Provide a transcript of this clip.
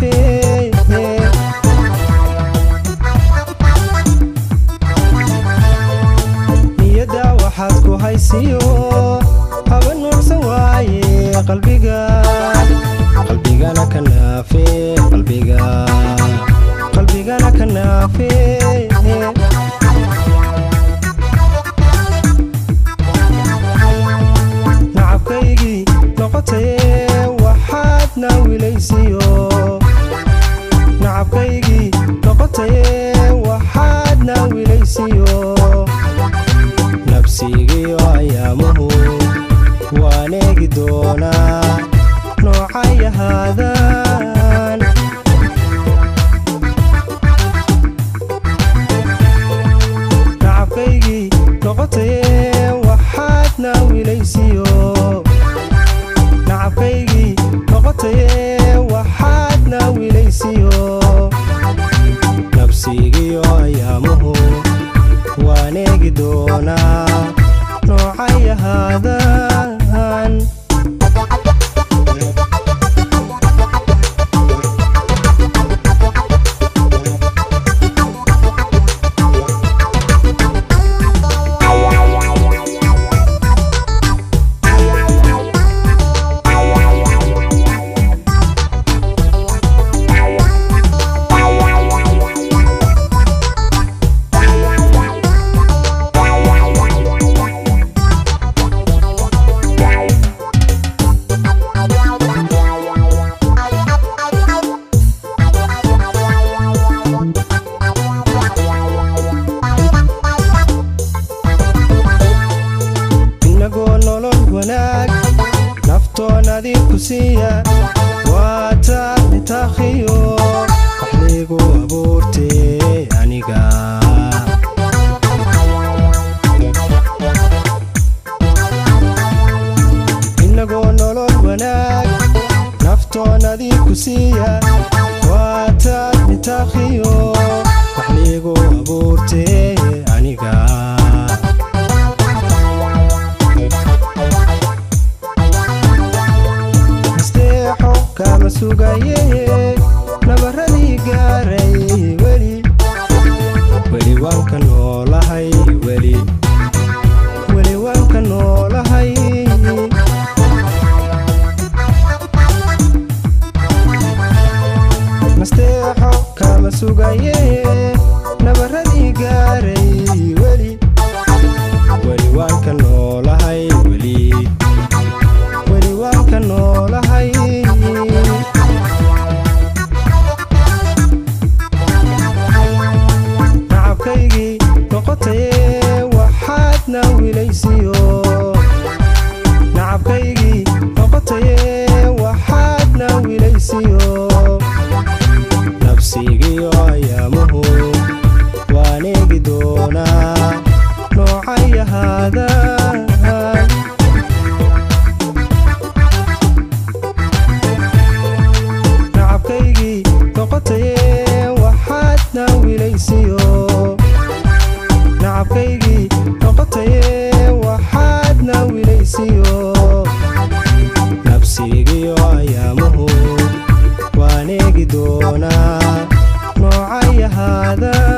naafee niyada waxaad ku haysiyo haba nuursan waaye qalbigana ka naafee qalbigana ka naafee nacabkaygii noqotay waxaad naawilaysiyo nacabkaygii noqotay waxaad naawilaysiyo nafsigiyo ayaamuhu waan eegi doonaa noocay ahaadaan nacabkaygii noqotay waxaad naawilaysiyo nacabkaygii noqotay waxaad naawilaysiyo nafsigiyo ayaamuhu waan eegi doonaa noocay ahaadaan naftoonadii ku siiya waataad nitaakhiyo waxliigu abuurtee aniga inagoo nolol wanaag naftoonadii ku siiya waataad nitaakhiyo waxliigu abuurtee aniga kama sugaye nabaradii gaaray weli waan ka noolahay weli waan ka noolahay nasteexo kama sugaye nabaradii gaaray weli waan ka noolahay weli waan ka noolahay nacabkaygii noqotay waxaad naawilaysiyo nacabkaygii noqotay waxaad naawilaysiyo nafsigiyo ayaamuhu waan eegi doonaa noocay ahaadaan nacabkaygii noqotay waxaad naawilaysiyo nacabkaygii noqotay waxaad naawilaysiyo nafsigiyo ayaamuhu waan eegi doonaa noocay ahaadaan